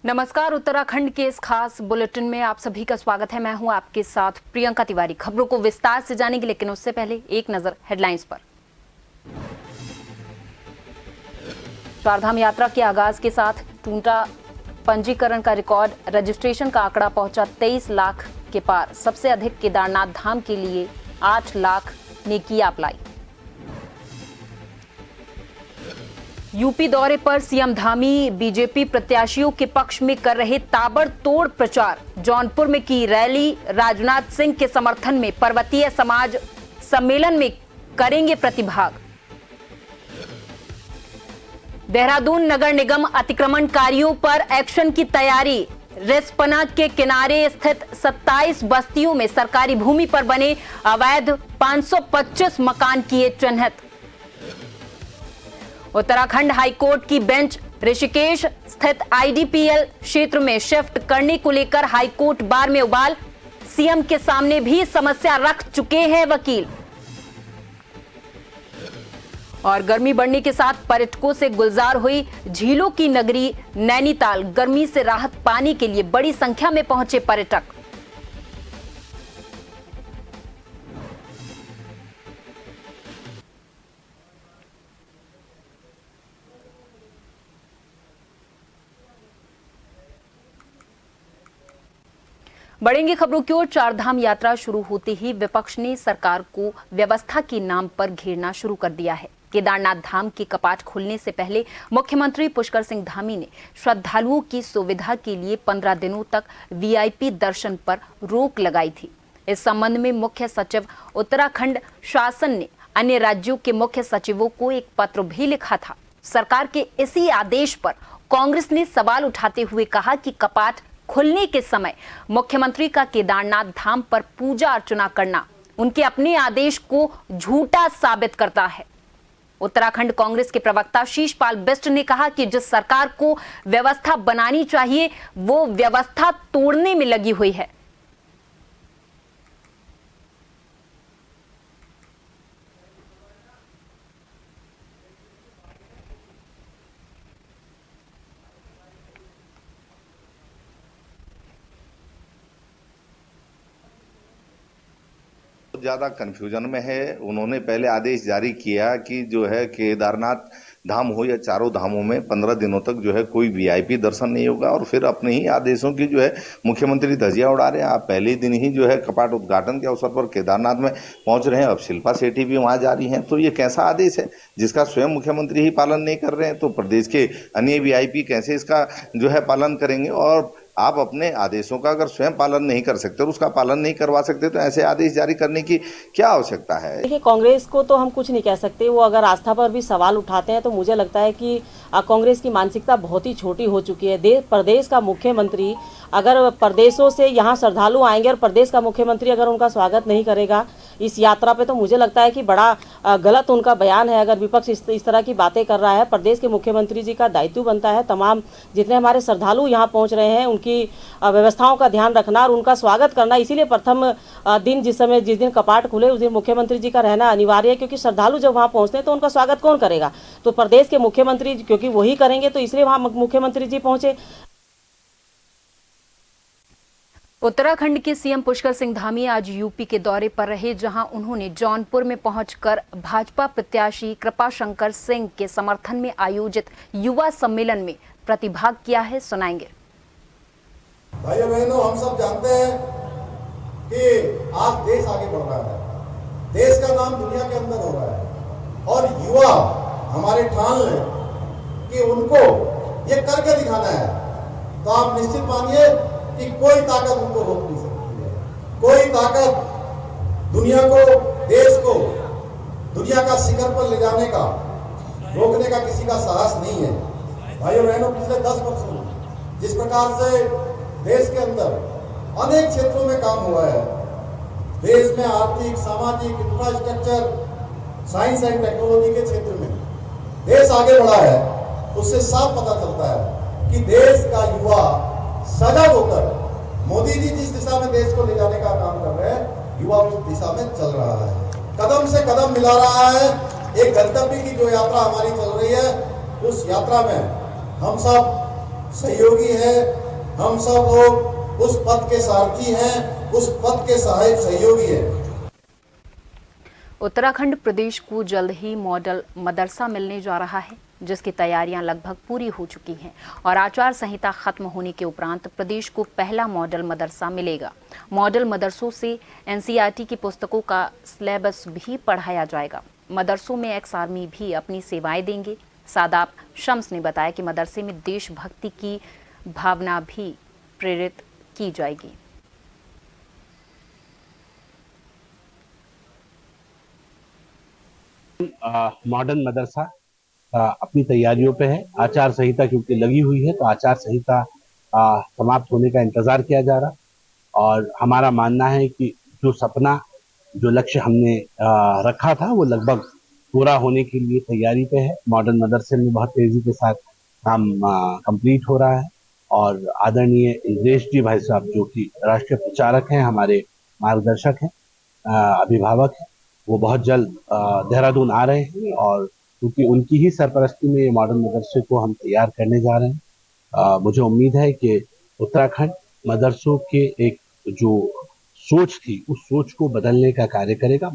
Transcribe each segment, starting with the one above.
नमस्कार, उत्तराखंड के इस खास बुलेटिन में आप सभी का स्वागत है। मैं हूं आपके साथ प्रियंका तिवारी। खबरों को विस्तार से जानेंगे, लेकिन उससे पहले एक नजर हेडलाइंस पर। चारधाम यात्रा के आगाज के साथ टूटा पंजीकरण का रिकॉर्ड। रजिस्ट्रेशन का आंकड़ा पहुंचा 23 लाख के पार। सबसे अधिक केदारनाथ धाम के लिए 8 लाख ने की अप्लाई। यूपी दौरे पर सीएम धामी बीजेपी प्रत्याशियों के पक्ष में कर रहे ताबड़तोड़ प्रचार। जौनपुर में की रैली। राजनाथ सिंह के समर्थन में पर्वतीय समाज सम्मेलन में करेंगे प्रतिभाग। देहरादून नगर निगम अतिक्रमणकारियों पर एक्शन की तैयारी। रिस्पना के किनारे स्थित 27 बस्तियों में सरकारी भूमि पर बने अवैध 525 मकान किए चिन्हित। उत्तराखंड हाईकोर्ट की बेंच ऋषिकेश स्थित आईडीपीएल क्षेत्र में शिफ्ट करने को लेकर हाईकोर्ट बार में उबाल। सीएम के सामने भी समस्या रख चुके हैं वकील। और गर्मी बढ़ने के साथ पर्यटकों से गुलजार हुई झीलों की नगरी नैनीताल। गर्मी से राहत पाने के लिए बड़ी संख्या में पहुंचे पर्यटक। बढ़ेंगी खबरों की ओर। चारधाम यात्रा शुरू होते ही विपक्ष ने सरकार को व्यवस्था के नाम पर घेरना शुरू कर दिया है। केदारनाथ धाम के कपाट खुलने से पहले मुख्यमंत्री पुष्कर सिंह धामी ने श्रद्धालुओं की सुविधा के लिए 15 दिनों तक वीआईपी दर्शन पर रोक लगाई थी। इस संबंध में मुख्य सचिव उत्तराखंड शासन ने अन्य राज्यों के मुख्य सचिवों को एक पत्र भी लिखा था। सरकार के इसी आदेश पर कांग्रेस ने सवाल उठाते हुए कहा कि कपाट खुलने के समय मुख्यमंत्री का केदारनाथ धाम पर पूजा अर्चना करना उनके अपने आदेश को झूठा साबित करता है। उत्तराखंड कांग्रेस के प्रवक्ता शीशपाल बिष्ट ने कहा कि जिस सरकार को व्यवस्था बनानी चाहिए वो व्यवस्था तोड़ने में लगी हुई है। ज्यादा कंफ्यूजन में है। उन्होंने पहले आदेश जारी किया कि जो है केदारनाथ धाम हो या चारों धामों में 15 दिनों तक जो है कोई वीआईपी दर्शन नहीं होगा, और फिर अपने ही आदेशों की जो है मुख्यमंत्री धज्जियां उड़ा रहे हैं। आप पहले दिन ही जो है कपाट उद्घाटन के अवसर पर केदारनाथ में पहुंच रहे हैं। अब शिल्पा शेट्टी भी वहां जा रही हैं। तो ये कैसा आदेश है जिसका स्वयं मुख्यमंत्री ही पालन नहीं कर रहे हैं? तो प्रदेश के अन्य वीआईपी कैसे इसका जो है पालन करेंगे? और आप अपने आदेशों का अगर स्वयं पालन नहीं कर सकते और उसका पालन नहीं करवा सकते तो ऐसे आदेश जारी करने की क्या आवश्यकता है? देखिए, कांग्रेस को तो हम कुछ नहीं कह सकते। वो अगर आस्था पर भी सवाल उठाते हैं तो मुझे लगता है कि कांग्रेस की मानसिकता बहुत ही छोटी हो चुकी है। प्रदेश का मुख्यमंत्री अगर प्रदेशों से यहाँ श्रद्धालु आएंगे और प्रदेश का मुख्यमंत्री अगर उनका स्वागत नहीं करेगा इस यात्रा पे, तो मुझे लगता है कि बड़ा गलत उनका बयान है। अगर विपक्ष इस तरह की बातें कर रहा है, प्रदेश के मुख्यमंत्री जी का दायित्व बनता है तमाम जितने हमारे श्रद्धालु यहाँ पहुँच रहे हैं उनकी व्यवस्थाओं का ध्यान रखना और उनका स्वागत करना। इसीलिए प्रथम दिन जिस दिन कपाट खुले उस दिन मुख्यमंत्री जी का रहना अनिवार्य है, क्योंकि श्रद्धालु जब वहाँ पहुँचते हैं तो उनका स्वागत कौन करेगा? तो प्रदेश के मुख्यमंत्री, क्योंकि वही करेंगे तो इसलिए वहाँ मुख्यमंत्री जी पहुँचे। उत्तराखंड के सीएम पुष्कर सिंह धामी आज यूपी के दौरे पर रहे, जहां उन्होंने जौनपुर में पहुंचकर भाजपा प्रत्याशी कृपाशंकर सिंह के समर्थन में आयोजित युवा सम्मेलन में प्रतिभाग किया है। सुनाएंगे। भाइयों बहनों, हम सब जानते हैं कि आज देश आगे बढ़ रहा है, देश का नाम दुनिया के अंदर हो रहा है और युवा हमारे ठान लें कि उनको ये करके दिखाना है। तो आप निश्चित मानिए कि कोई ताकत उनको रोक नहीं सकती है। कोई ताकत दुनिया को, देश को दुनिया का शिखर पर ले जाने का, रोकने का किसी का साहस नहीं है। भाइयों बहनों, पिछले 10 वर्षों में जिस प्रकार से देश के अंदर अनेक क्षेत्रों में काम हुआ है, देश में आर्थिक, सामाजिक, इंफ्रास्ट्रक्चर, साइंस एंड टेक्नोलॉजी के क्षेत्र में देश आगे बढ़ा है, उससे साफ पता चलता है कि देश का युवा सजग होकर मोदी जी जिस दिशा में देश को ले जाने का काम कर रहे हैं, युवा उस दिशा में चल रहा है, कदम से कदम मिला रहा है। एक गंतव्य की जो यात्रा हमारी चल रही है, उस यात्रा में हम सब सहयोगी हैं, हम सब लोग उस पथ के सारथी हैं, उस पथ के सहायक सहयोगी हैं। उत्तराखंड प्रदेश को जल्द ही मॉडल मदरसा मिलने जा रहा है, जिसकी तैयारियां लगभग पूरी हो चुकी हैं और आचार संहिता खत्म होने के उपरांत प्रदेश को पहला मॉडल मदरसा मिलेगा। मॉडल मदरसों से एनसीईआरटी की पुस्तकों का सिलेबस भी पढ़ाया जाएगा। मदरसों में एक्स आर्मी भी अपनी सेवाएं देंगे। सादाब शम्स ने बताया कि मदरसे में देशभक्ति की भावना भी प्रेरित की जाएगी। मॉडर्न मदरसा अपनी तैयारियों पे है। आचार संहिता क्योंकि लगी हुई है तो आचार संहिता समाप्त होने का इंतजार किया जा रहा, और हमारा मानना है कि जो सपना, जो लक्ष्य हमने रखा था वो लगभग पूरा होने के लिए तैयारी पे है। मॉडर्न मदरसे में बहुत तेजी के साथ काम कंप्लीट हो रहा है और आदरणीय इंद्रेश जी भाई साहब, जो कि राष्ट्रीय प्रचारक हैं, हमारे मार्गदर्शक हैं, अभिभावक हैं, वो बहुत जल्द देहरादून आ रहे हैं और क्योंकि उनकी ही सरपरस्ती में ये मॉडर्न मदरसे को हम तैयार करने जा रहे हैं। मुझे उम्मीद है कि उत्तराखंड मदरसों के एक जो सोच थी, उस सोच को बदलने का कार्य करेगा।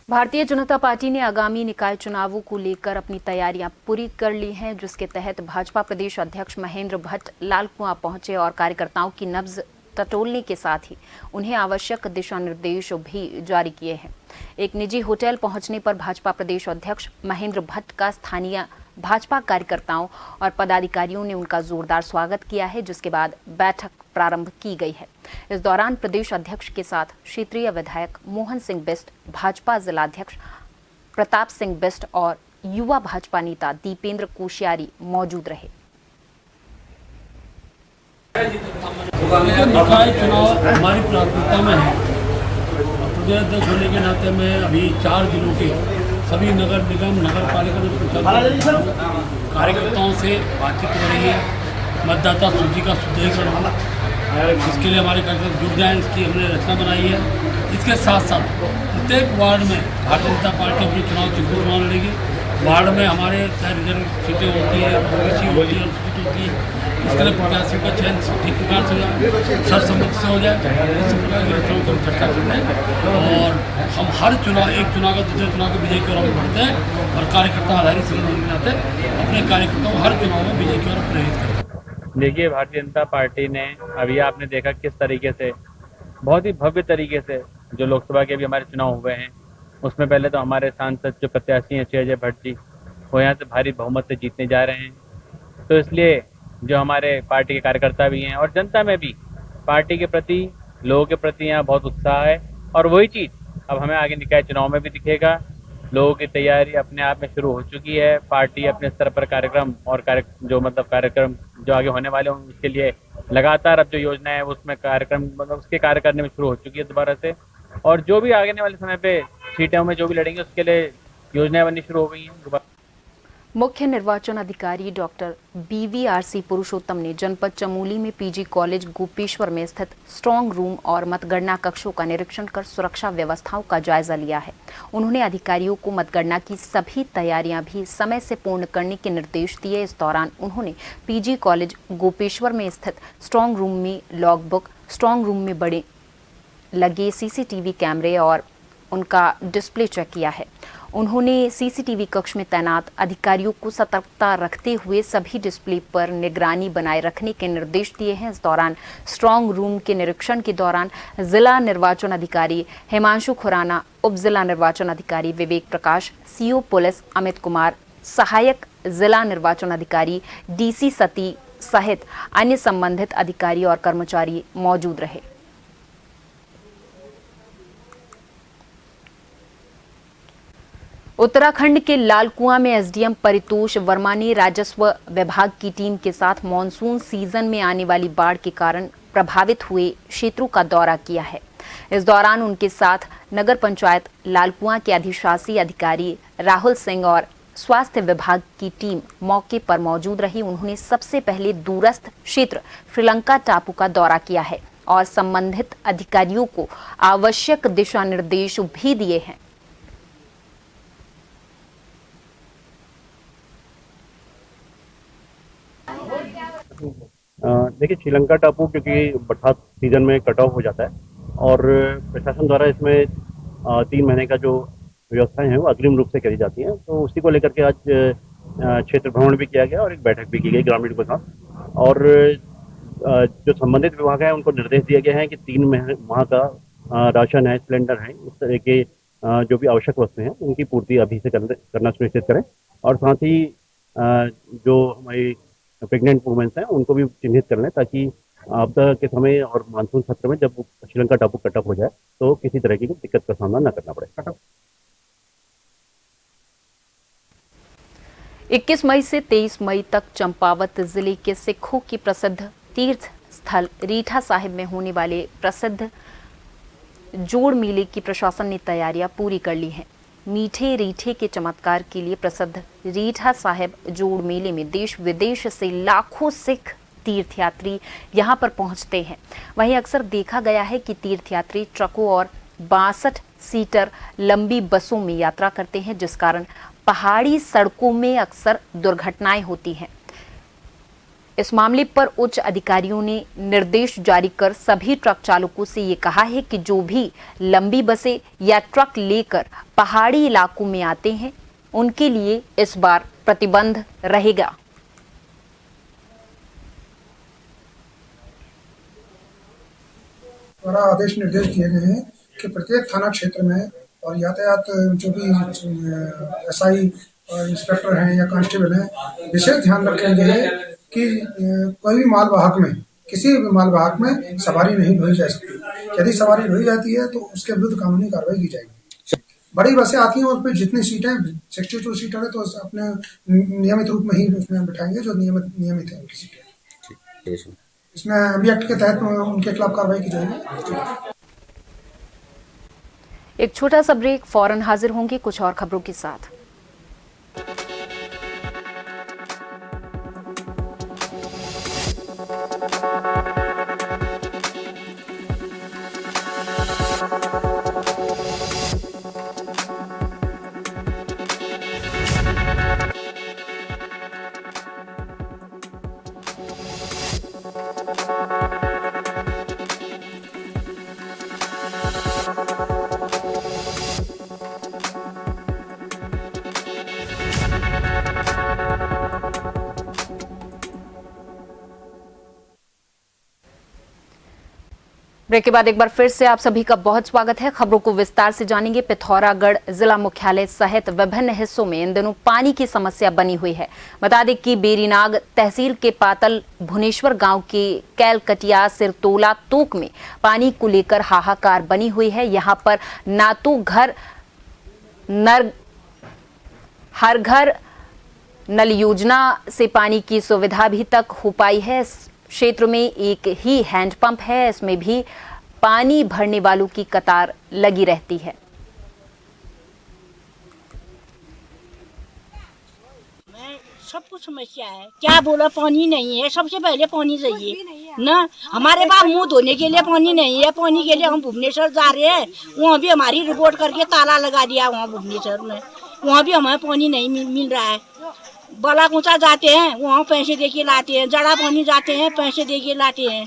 भारतीय जनता पार्टी ने आगामी निकाय चुनावों को लेकर अपनी तैयारियां पूरी कर ली हैं, जिसके तहत भाजपा प्रदेश अध्यक्ष महेंद्र भट्ट लालकुआं पहुंचे और कार्यकर्ताओं की नब्ज टटोलने के साथ ही उन्हें आवश्यक दिशा निर्देश भी जारी किए हैं। एक निजी होटल पहुंचने पर भाजपा प्रदेश अध्यक्ष महेंद्र भट्ट का स्थानीय भाजपा कार्यकर्ताओं और पदाधिकारियों ने उनका जोरदार स्वागत किया है, जिसके बाद बैठक प्रारंभ की गई है। इस दौरान प्रदेश अध्यक्ष के साथ क्षेत्रीय विधायक मोहन सिंह बिष्ट, भाजपा जिलाध्यक्ष प्रताप सिंह बिष्ट और युवा भाजपा नेता दीपेंद्र कोश्यारी मौजूद रहे। निकाय चुनाव हमारी प्राथमिकता में है। प्रदेश अध्यक्ष होने के नाते में अभी 4 जिलों के सभी नगर निगम, नगर पालिका में कार्यकर्ताओं से बातचीत हो रही है। मतदाता सूची का शुद्धिकरण होना, इसके लिए हमारे कार्यकर्ता जुट जाएँ, इसकी हमने रचना बनाई है। इसके साथ साथ प्रत्येक वार्ड में भारतीय जनता पार्टी अपनी चुनाव लड़ेगी। वार्ड में हमारे रिजर्व सीटें होती है, ओबीसी होती है, अनुसूचित होती है। इसके लिए प्रत्याशियों का चयन ठीक प्रकार से हो जाए, सर्वसम्मति से हो जाए, इसी प्रकार की रचनाओं पर चर्चा करते हैं। और हम हर चुनाव, एक चुनाव का दूसरे चुनाव को विजय की ओर बढ़ते हैं और कार्यकर्ता आधारित संगठन के नाते अपने कार्यकर्ताओं को हर चुनाव में विजय की ओर प्रेरित करते हैं। देखिए, भारतीय जनता पार्टी ने अभी आपने देखा किस तरीके से, बहुत ही भव्य तरीके से जो लोकसभा के भी हमारे चुनाव हुए हैं, उसमें पहले तो हमारे सांसद जो प्रत्याशी हैं श्री अजय भट्ट जी, वो यहाँ से भारी बहुमत से जीतने जा रहे हैं। तो इसलिए जो हमारे पार्टी के कार्यकर्ता भी हैं और जनता में भी पार्टी के प्रति, लोगों के प्रति यहाँ बहुत उत्साह है और वही चीज़ अब हमें आगे निकाय चुनाव में भी दिखेगा। लोगों की तैयारी अपने आप में शुरू हो चुकी है। पार्टी अपने स्तर पर कार्यक्रम और कार्यक्रम जो आगे होने वाले हैं उसके लिए लगातार अब जो योजना है उसमें कार्यक्रम उसके कार्य करने में शुरू हो चुकी है दोबारा से। और जो भी आगे वाले समय पे सीटों में जो भी लड़ेंगे उसके लिए योजनाएं बननी शुरू हो गई हैं। मुख्य निर्वाचन अधिकारी डॉक्टर BVRC पुरुषोत्तम ने जनपद चमोली में PG कॉलेज गोपेश्वर में स्थित स्ट्रांग रूम और मतगणना कक्षों का निरीक्षण कर सुरक्षा व्यवस्थाओं का जायजा लिया है। उन्होंने अधिकारियों को मतगणना की सभी तैयारियां भी समय से पूर्ण करने के निर्देश दिए। इस दौरान उन्होंने PG कॉलेज गोपेश्वर में स्थित स्ट्रांग रूम में लॉग बुक, स्ट्रांग रूम में बड़े लगे CCTV कैमरे और उनका डिस्प्ले चेक किया है। उन्होंने CCTV कक्ष में तैनात अधिकारियों को सतर्कता रखते हुए सभी डिस्प्ले पर निगरानी बनाए रखने के निर्देश दिए हैं। इस दौरान स्ट्रांग रूम के निरीक्षण के दौरान जिला निर्वाचन अधिकारी हिमांशु खुराना, उप जिला निर्वाचन अधिकारी विवेक प्रकाश, CO पुलिस अमित कुमार, सहायक जिला निर्वाचन अधिकारी DC सती सहित अन्य संबंधित अधिकारी और कर्मचारी मौजूद रहे। उत्तराखंड के लालकुआं में एसडीएम परितोष वर्मा ने राजस्व विभाग की टीम के साथ मानसून सीजन में आने वाली बाढ़ के कारण प्रभावित हुए क्षेत्रों का दौरा किया है। इस दौरान उनके साथ नगर पंचायत लालकुआं के अधिशासी अधिकारी राहुल सिंह और स्वास्थ्य विभाग की टीम मौके पर मौजूद रही। उन्होंने सबसे पहले दूरस्थ क्षेत्र श्रीलंका टापू का दौरा किया है और संबंधित अधिकारियों को आवश्यक दिशा निर्देश भी दिए हैं। देखिए, श्रीलंका टापू क्योंकि बरसात सीजन में कट ऑफ हो जाता है और प्रशासन द्वारा इसमें 3 महीने का जो व्यवस्थाएं हैं वो अग्रिम रूप से करी जाती हैं, तो उसी को लेकर के आज क्षेत्र भ्रमण भी किया गया और एक बैठक भी की गई ग्रामीणों के साथ। और जो संबंधित विभाग है उनको निर्देश दिए गए हैं कि 3 माह का राशन है, सिलेंडर है, इस तरह के जो भी आवश्यक वस्तुएं हैं उनकी पूर्ति अभी से करना सुनिश्चित करें। और साथ ही जो हमारी प्रेग्नेंट वुमेन्स हैं उनको भी चिन्हित कर लें ताकि आपदा के समय और मानसून सत्र में जब श्रीलंका टापू कट ऑफ हो जाए तो किसी तरह की दिक्कत का सामना न करना पड़े। 21 मई से 23 मई तक चंपावत जिले के सिखों की प्रसिद्ध तीर्थ स्थल रीठा साहिब में होने वाले प्रसिद्ध जोड़ मेले की प्रशासन ने तैयारियां पूरी कर ली हैं। मीठे रीठे के चमत्कार के लिए प्रसिद्ध रीठा साहिब जोड़ मेले में देश विदेश से लाखों सिख तीर्थयात्री यहां पर पहुंचते हैं। वहीं अक्सर देखा गया है कि तीर्थयात्री ट्रकों और 62 सीटर लंबी बसों में यात्रा करते हैं, जिस कारण पहाड़ी सड़कों में अक्सर दुर्घटनाएं होती हैं। इस मामले पर उच्च अधिकारियों ने निर्देश जारी कर सभी ट्रक चालकों से ये कहा है कि जो भी लंबी बसें या ट्रक लेकर पहाड़ी इलाकों में आते हैं उनके लिए इस बार प्रतिबंध रहेगा। द्वारा आदेश निर्देश दिए गए हैं कि प्रत्येक थाना क्षेत्र में और यातायात जो भी एसआई और इंस्पेक्टर हैं या कांस्टेबल हैं विशेष ध्यान रखेंगे कि कोई भी मालवाहक में किसी भी मालवाहक में सवारी नहीं ढोई जा सकती। यदि सवारी ढोई जाती है तो उसके विरुद्ध कानूनी कार्रवाई की जाएगी। बड़ी बसें आती हैं उस पर जितनी सीटें 62 सीटर है तो अपने नियमित रूप में ही उसमें बिठाएंगे जो नियमित है उनकी सीटें। इसमें एमबी एक्ट के तहत उनके खिलाफ कार्रवाई की जाएगी। एक छोटा सा ब्रेक, फौरन हाजिर होंगे कुछ और खबरों के साथ। ब्रेक के बाद एक बार फिर से आप सभी का बहुत स्वागत है। खबरों को विस्तार से जानेंगे। पिथौरागढ़ जिला मुख्यालय सहित विभिन्न हिस्सों में इन दिनों पानी की समस्या बनी हुई है। बता दें कि बेरीनाग तहसील के पातल भुवनेश्वर गांव के कैलकटिया सिरतोला तोक में पानी को लेकर हाहाकार बनी हुई है। यहां पर ना तो हर घर नल योजना से पानी की सुविधा अभी तक हो पाई है। क्षेत्र में एक ही हैंडपंप है, इसमें भी पानी भरने वालों की कतार लगी रहती है। सब कुछ समस्या है, क्या बोला, पानी नहीं है। सबसे पहले पानी चाहिए ना। हमारे पास मुंह धोने के लिए पानी नहीं है। पानी के लिए हम भुवनेश्वर जा रहे हैं, वहाँ भी हमारी रिपोर्ट करके ताला लगा दिया। वहाँ भुवनेश्वर में वहाँ भी हमें पानी नहीं मिल रहा है। बला कुचा जाते हैं, वहाँ पैसे दे के लाते हैं। जड़ा पानी जाते हैं, पैसे दे के लाते हैं।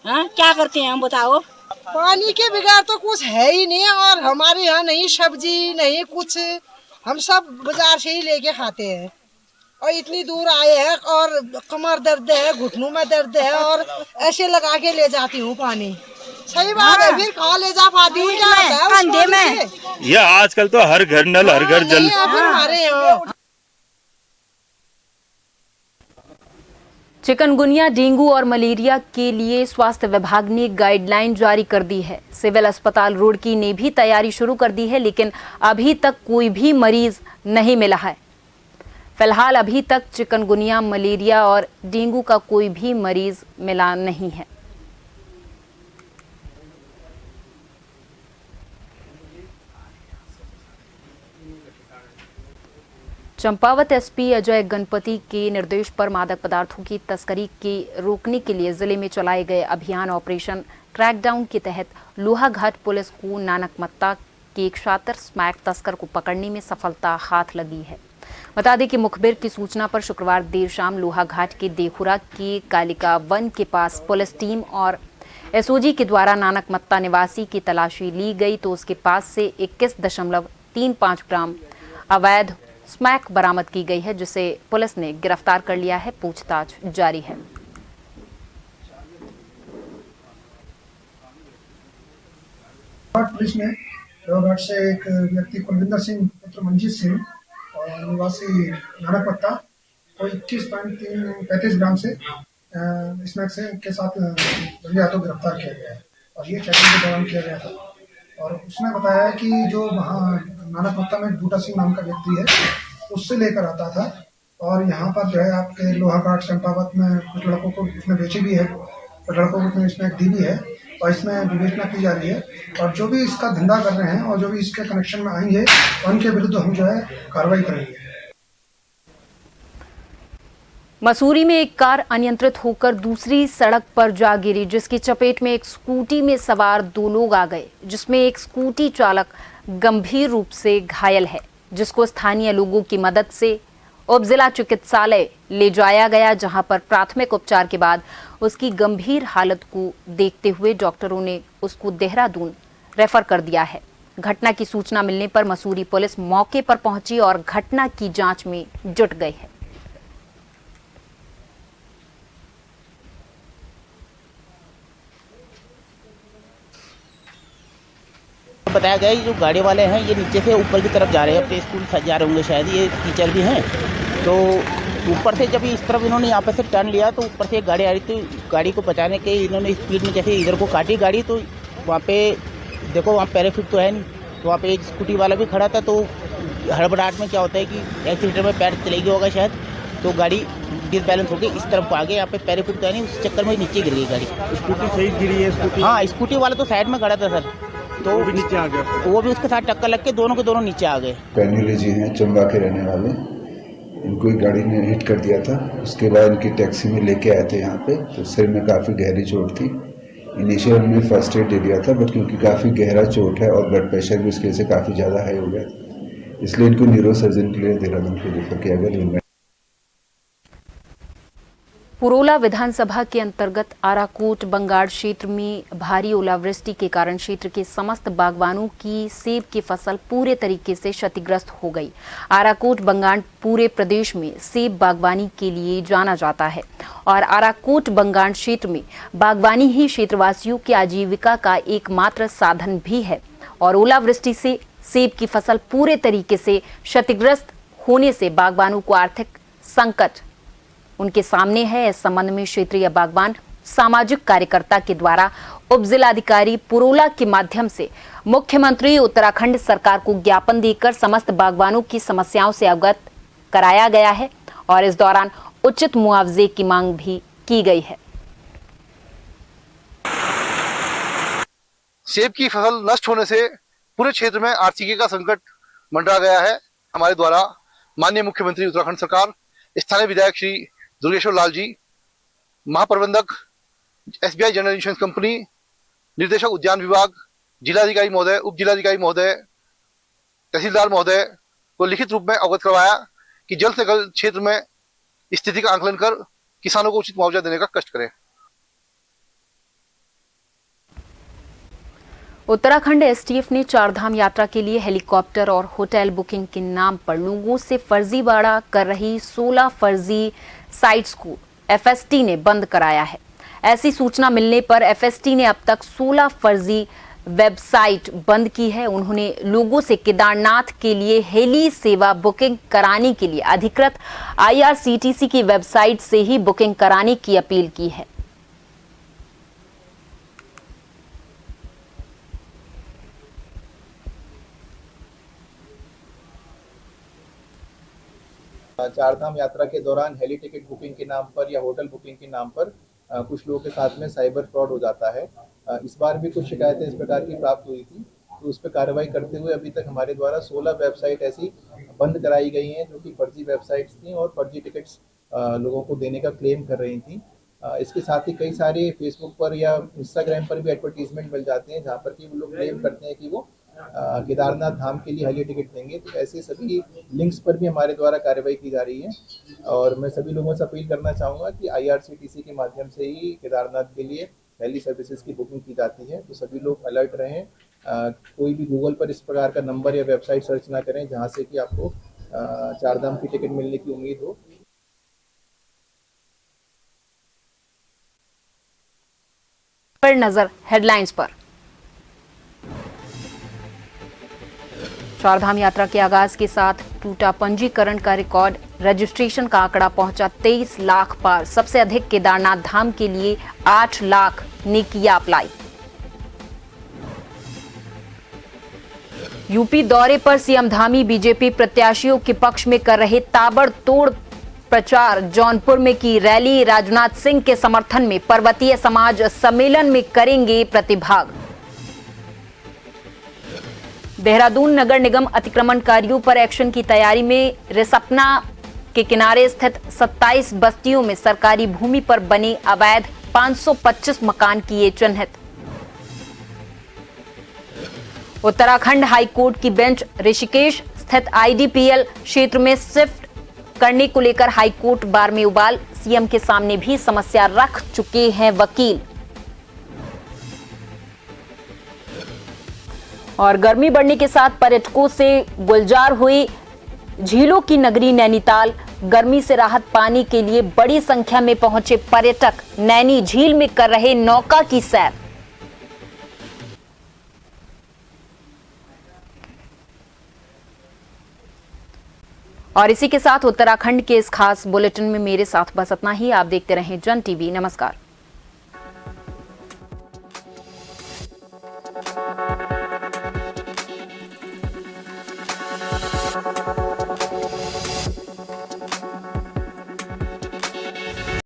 हाँ, क्या करते हैं हम बताओ। पानी के बगैर तो कुछ है ही नहीं। और हमारे यहाँ नहीं सब्जी नहीं कुछ, हम सब बाजार से ही लेके खाते हैं। और इतनी दूर आए हैं और कमर दर्द है, घुटनों में दर्द है और ऐसे लगा के ले जाती हूँ पानी। सही बात है, फिर कहाँ ले जा पाती हूँ, क्या होता है कंधे में। यह आजकल तो हर घर नल हर घर जल। हमारे चिकनगुनिया, डेंगू और मलेरिया के लिए स्वास्थ्य विभाग ने गाइडलाइन जारी कर दी है। सिविल अस्पताल रुड़की ने भी तैयारी शुरू कर दी है, लेकिन अभी तक कोई भी मरीज नहीं मिला है। फिलहाल अभी तक चिकनगुनिया, मलेरिया और डेंगू का कोई भी मरीज मिला नहीं है। चंपावत एसपी अजय गणपति के निर्देश पर मादक पदार्थों की तस्करी के रोकने के लिए जिले में चलाए गए अभियान ऑपरेशन क्रैकडाउन के तहत लोहाघाट पुलिस को नानकमत्ता के एक शातिर स्मैक तस्कर को पकड़ने में सफलता हाथ लगी है। बता दें कि मुखबिर की सूचना पर शुक्रवार देर शाम लोहाघाट के देखुरा के कालिका वन के पास पुलिस टीम और एसओजी के द्वारा नानकमत्ता निवासी की तलाशी ली गई तो उसके पास से 21.35 ग्राम अवैध स्मैक बरामद की गई है, जिसे पुलिस ने गिरफ्तार कर लिया है। पूछताछ जारी है। पुलिस ने लोहाघाट से एक व्यक्ति कुलविंदर सिंह पुत्र मंजीत सिंह और निवासी नानकमत्ता को 21.35 ग्राम से स्मैक से के साथ रंगे हाथों गिरफ्तार किया गया है और ये चेकिंग के दौरान किया गया था। और उसने बताया कि जो वहाँ नानकमत्ता में बूटा सिंह नाम का व्यक्ति है उससे लेकर आता था और यहाँ पर जो है आपके लोहाघाट चंपावत में कुछ लड़कों को इसमें बेची भी है, कुछ लड़कों को इसमें स्मैक दी भी है और इसमें विवेचना की जा रही है। और जो भी इसका धंधा कर रहे हैं और जो भी इसके कनेक्शन में आएंगे उनके विरुद्ध हम जो है कार्रवाई करेंगे। मसूरी में एक कार अनियंत्रित होकर दूसरी सड़क पर जा गिरी, जिसकी चपेट में एक स्कूटी में सवार 2 लोग आ गए, जिसमें एक स्कूटी चालक गंभीर रूप से घायल है, जिसको स्थानीय लोगों की मदद से उपजिला चिकित्सालय ले जाया गया, जहां पर प्राथमिक उपचार के बाद उसकी गंभीर हालत को देखते हुए डॉक्टरों ने उसको देहरादून रेफर कर दिया है। घटना की सूचना मिलने पर मसूरी पुलिस मौके पर पहुंची और घटना की जांच में जुट गई है। बताया गया जो गाड़ी वाले हैं ये नीचे से ऊपर की तरफ जा रहे हैं, अपने स्कूल जा रहे होंगे, शायद ये टीचर भी हैं। तो ऊपर से जब इस तरफ इन्होंने यहाँ पे से टर्न लिया तो ऊपर से एक गाड़ी आ रही थी, गाड़ी को बचाने के इन्होंने स्पीड में जैसे इधर को काटी गाड़ी, तो वहाँ पे देखो वहाँ पैराफिट तो है नहीं, तो वहाँ पे एक स्कूटी वाला भी खड़ा था। तो हड़बड़ाहट में क्या होता है कि एक्सीटर में पैर चले गया होगा शायद, तो गाड़ी डिसबैलेंस होकर इस तरफ आ गई, यहाँ पे पैराफिट तो है नहीं, उस चक्कर में नीचे गिर गई गाड़ी। स्कूटी सही गिरी है? स्कूटी हाँ, स्कूटी वाला तो साइड में खड़ा था सर, तो वो भी नीचे आ गया, वो भी उसके साथ टक्कर लग के दोनों के दोनों नीचे आ गए। पैन्यूली जी हैं, चंबा के रहने वाले, इनको एक गाड़ी ने हिट कर दिया था। उसके बाद इनकी टैक्सी में लेके आए थे यहाँ पे, तो सिर में काफ़ी गहरी चोट थी। इनिशियल हमने फर्स्ट एड दे दिया था, बट क्योंकि काफ़ी गहरा चोट है और ब्लड प्रेशर भी उसकी वजह से काफ़ी ज़्यादा हाई हो गया, इसलिए इनको न्यूरो सर्जन के लिए देहरादून को रेफर किया गया। पुरोला विधानसभा के अंतर्गत आराकोट बंगाड़ क्षेत्र में भारी ओलावृष्टि के कारण क्षेत्र के समस्त बागवानों की सेब की फसल पूरे तरीके से क्षतिग्रस्त हो गई। आराकोट बंगाड़ पूरे प्रदेश में सेब बागवानी के लिए जाना जाता है और आराकोट बंगाड़ क्षेत्र में बागवानी ही क्षेत्रवासियों की आजीविका का एकमात्र साधन भी है और ओलावृष्टि से सेब की फसल पूरे तरीके से क्षतिग्रस्त होने से बागवानों को आर्थिक संकट उनके सामने है। इस संबंध में क्षेत्रीय बागवान सामाजिक कार्यकर्ता के द्वारा उपजिलाधिकारी पुरोला के माध्यम से मुख्यमंत्री उत्तराखंड सरकार को ज्ञापन देकर समस्त बागवानों की समस्याओं से अवगत कराया गया है और इस दौरान उचित मुआवजे की मांग भी की गई है। सेब की फसल नष्ट होने से पूरे क्षेत्र में आर्थिकी का संकट मंडरा गया है। हमारे द्वारा माननीय मुख्यमंत्री उत्तराखंड सरकार, स्थानीय विधायक श्री दुर्गेश्वर लाल जी, महाप्रबंधक SBI जनरल इंश्योरेंस कंपनी, निर्देशक उद्यान विभाग, जिलाधिकारी महोदय, उप जिलाधिकारी महोदय, तहसीलदार महोदय को लिखित रूप में अवगत करवाया कि जल्द से जल्द क्षेत्र में स्थिति का आकलन कर किसानों को उचित मुआवजा देने का कष्ट करें। उत्तराखंड STF ने चारधाम यात्रा के लिए हेलीकॉप्टर और होटल बुकिंग के नाम पर लोगों से फर्जीवाड़ा कर रही 16 फर्जी साइट्स को FST ने बंद कराया है। ऐसी सूचना मिलने पर FST ने अब तक 16 फर्जी वेबसाइट बंद की है। उन्होंने लोगों से केदारनाथ के लिए हेली सेवा बुकिंग कराने के लिए अधिकृत IRCTC की वेबसाइट से ही बुकिंग कराने की अपील की है। चारधाम यात्रा के दौरान हेली टिकट बुकिंग के नाम पर या होटल बुकिंग के नाम पर कुछ लोगों के साथ में साइबर फ्रॉड हो जाता है। इस बार भी कुछ शिकायतें इस प्रकार की प्राप्त हुई थी, तो उस पर कार्रवाई करते हुए अभी तक हमारे द्वारा 16 वेबसाइट ऐसी बंद कराई गई हैं जो कि फर्जी वेबसाइट्स थी और फर्जी टिकट्स लोगों को देने का क्लेम कर रही थी। इसके साथ ही कई सारे फेसबुक पर या इंस्टाग्राम पर भी एडवर्टीजमेंट मिल जाते हैं जहाँ पर कि वो लोग क्लेम करते हैं कि वो केदारनाथ धाम के लिए हेली टिकट देंगे। तो ऐसे सभी लिंक्स पर भी हमारे द्वारा कार्रवाई की जा रही है और मैं सभी लोगों से अपील करना चाहूँगा कि IRCTC के माध्यम से ही केदारनाथ के लिए हेली सर्विसेज की बुकिंग की जाती है, तो सभी लोग अलर्ट रहें। कोई भी गूगल पर इस प्रकार का नंबर या वेबसाइट सर्च ना करें जहाँ से कि आपको चारधाम की टिकट मिलने की उम्मीद हो। नजर हेडलाइंस पर। चारधाम यात्रा के आगाज के साथ टूटा पंजीकरण का रिकॉर्ड। रजिस्ट्रेशन का आंकड़ा पहुंचा 23 लाख पार। सबसे अधिक केदारनाथ धाम के लिए 8 लाख ने किया अप्लाई। यूपी दौरे पर सीएम धामी बीजेपी प्रत्याशियों के पक्ष में कर रहे ताबड़तोड़ प्रचार। जौनपुर में की रैली। राजनाथ सिंह के समर्थन में पर्वतीय समाज सम्मेलन में करेंगे प्रतिभाग। देहरादून नगर निगम अतिक्रमणकारियों पर एक्शन की तैयारी में। रिसपना के किनारे स्थित 27 बस्तियों में सरकारी भूमि पर बने अवैध 525 मकान किए चिन्हित। उत्तराखंड हाईकोर्ट की बेंच ऋषिकेश स्थित IDPL क्षेत्र में शिफ्ट करने को लेकर हाईकोर्ट बार में उबाल। सीएम के सामने भी समस्या रख चुके हैं वकील। और गर्मी बढ़ने के साथ पर्यटकों से गुलजार हुई झीलों की नगरी नैनीताल। गर्मी से राहत पाने के लिए बड़ी संख्या में पहुंचे पर्यटक नैनी झील में कर रहे नौका की सैर। और इसी के साथ उत्तराखंड के इस खास बुलेटिन में मेरे साथ बस इतना ही। आप देखते रहें जन टीवी। नमस्कार।